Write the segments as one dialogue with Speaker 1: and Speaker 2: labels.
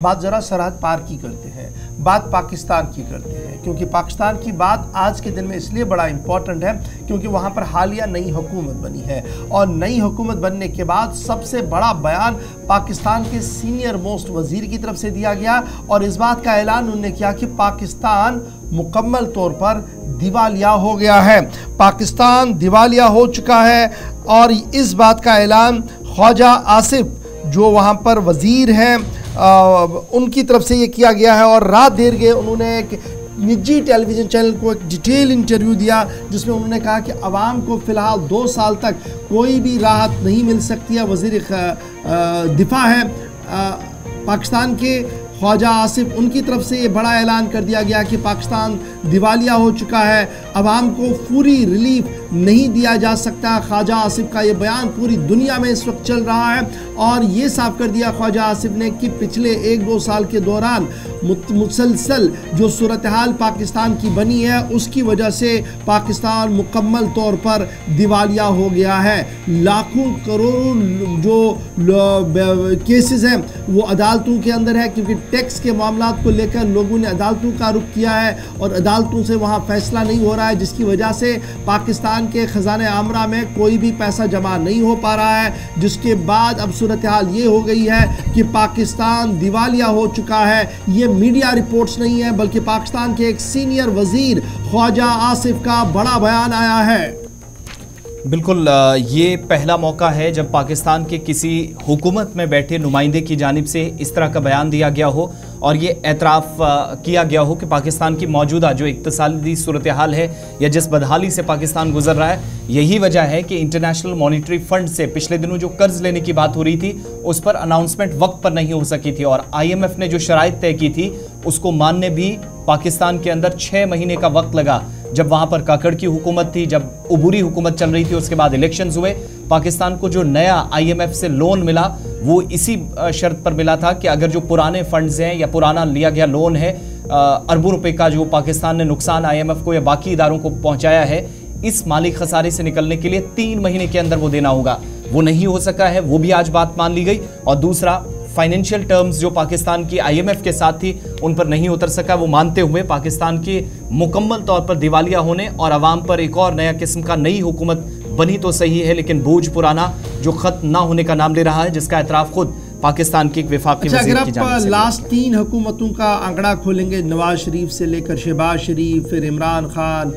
Speaker 1: बात ज़रा सरहद पार की करते हैं, बात पाकिस्तान की करते हैं, क्योंकि पाकिस्तान की बात आज के दिन में इसलिए बड़ा इम्पॉर्टेंट है क्योंकि वहाँ पर हालिया नई हुकूमत बनी है और नई हुकूमत बनने के बाद सबसे बड़ा बयान पाकिस्तान के सीनियर मोस्ट वज़ीर की तरफ से दिया गया और इस बात का ऐलान उन्होंने किया कि पाकिस्तान मुकम्मल तौर पर दिवालिया हो गया है, पाकिस्तान दिवालिया हो चुका है। और इस बात का ऐलान ख्वाजा आसिफ जो वहाँ पर वज़ीर हैं उनकी तरफ से ये किया गया है और रात देर गए उन्होंने एक निजी टेलीविज़न चैनल को एक डिटेल इंटरव्यू दिया जिसमें उन्होंने कहा कि आवाम को फ़िलहाल 2 साल तक कोई भी राहत नहीं मिल सकती है। वज़ीर दिफा है पाकिस्तान के ख्वाजा आसिफ, उनकी तरफ से ये बड़ा ऐलान कर दिया गया कि पाकिस्तान दिवालिया हो चुका है, आवाम को पूरी रिलीफ नहीं दिया जा सकता। ख्वाजा आसिफ का ये बयान पूरी दुनिया में इस वक्त चल रहा है और ये साफ कर दिया ख्वाजा आसिफ ने कि पिछले 1-2 साल के दौरान मुसलसल जो सूरत हाल पाकिस्तान की बनी है उसकी वजह से पाकिस्तान मुकम्मल तौर पर दिवालिया हो गया है। लाखों करोड़ों जो केसेस हैं वो अदालतों के अंदर है क्योंकि टैक्स के मामलात को लेकर लोगों ने अदालतों का रुख किया है और अदालतों से वहाँ फैसला नहीं हो रहा है, जिसकी वजह से पाकिस्तान के ख़जाने आमरा में कोई भी पैसा जमा नहीं हो पा रहा है, जिसके बाद अब सूरत हाल ये हो गई है कि पाकिस्तान दिवालिया हो चुका है। ये मीडिया रिपोर्ट्स नहीं है बल्कि पाकिस्तान के एक सीनियर वज़ीर ख्वाजा आसिफ का बड़ा बयान आया है।
Speaker 2: बिल्कुल, ये पहला मौका है जब पाकिस्तान के किसी हुकूमत में बैठे नुमाइंदे की जानिब से इस तरह का बयान दिया गया हो और ये एतराफ़ किया गया हो कि पाकिस्तान की मौजूदा जो इक़्तिसादी सूरत हाल है या जिस बदहाली से पाकिस्तान गुजर रहा है, यही वजह है कि इंटरनेशनल मॉनिटरी फ़ंड से पिछले दिनों जो कर्ज़ लेने की बात हो रही थी उस पर अनाउंसमेंट वक्त पर नहीं हो सकी थी और IMF ने जो शराइत तय की थी उसको मानने भी पाकिस्तान के अंदर 6 महीने का वक्त लगा। जब वहाँ पर काकड़ की हुकूमत थी, जब उबूरी हुकूमत चल रही थी, उसके बाद इलेक्शंस हुए, पाकिस्तान को जो नया IMF से लोन मिला वो इसी शर्त पर मिला था कि अगर जो पुराने फंड्स हैं या पुराना लिया गया लोन है अरबों रुपए का जो पाकिस्तान ने नुकसान IMF को या बाकी इदारों को पहुंचाया है, इस माली खसारे से निकलने के लिए 3 महीने के अंदर वो देना होगा। वो नहीं हो सका है, वो भी आज बात मान ली गई। और दूसरा, फाइनेंशियल टर्म्स जो पाकिस्तान की IMF के साथ थी उन पर नहीं उतर सका, वो मानते हुए पाकिस्तान के मुकम्मल तौर पर दिवालिया होने और आवाम पर एक और नया किस्म का नई हुकूमत बनी तो सही है लेकिन बोझ पुराना जो ख़त्म ना होने का नाम ले रहा है, जिसका एतराफ़ खुद पाकिस्तान की एक वफाकी वज़ीर की जानिब से।
Speaker 1: अगर आप लास्ट 3 हुकूमतों का आंकड़ा खोलेंगे, नवाज शरीफ से लेकर शहबाज शरीफ, फिर इमरान खान,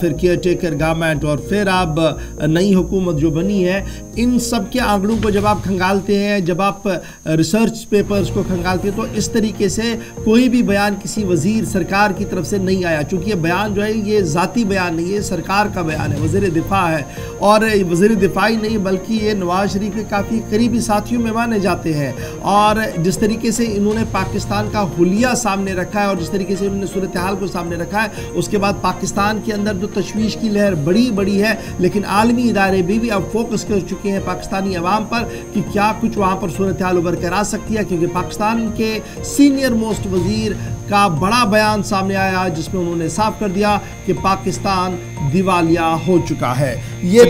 Speaker 1: फिर केयर टेकर गवर्नमेंट और फिर अब नई हुकूमत जो बनी है, इन सब के आंकड़ों को जब आप खंगालते हैं, जब आप रिसर्च पेपर्स को खंगालते हैं तो इस तरीके से कोई भी बयान किसी वज़ीर सरकार की तरफ से नहीं आया। चूँकि ये बयान जो है ये ज़ाती बयान नहीं है, सरकार का बयान है, वज़ीर दिफा है और वज़ीर दिफा ही नहीं बल्कि ये नवाज शरीफ के काफ़ी करीबी साथियों में माने जाते हैं। और जिस तरीके से इन्होंने पाकिस्तान का हुलिया सामने रखा है और जिस तरीके से इन्होंने सूरत हाल को सामने रखा है, उसके बाद पाकिस्तान के अंदर जो तशवीश की लहर बड़ी है, लेकिन आलमी इदारे भी अब फोकस कर चुके हैं पाकिस्तानी अवाम पर कि क्या कुछ वहाँ पर सूरत हाल उभर कर आ सकती है, क्योंकि पाकिस्तान के सीनियर मोस्ट वज़ीर का बड़ा बयान सामने आया जिसमें उन्होंने साफ कर दिया कि पाकिस्तान दिवालिया हो चुका है। ये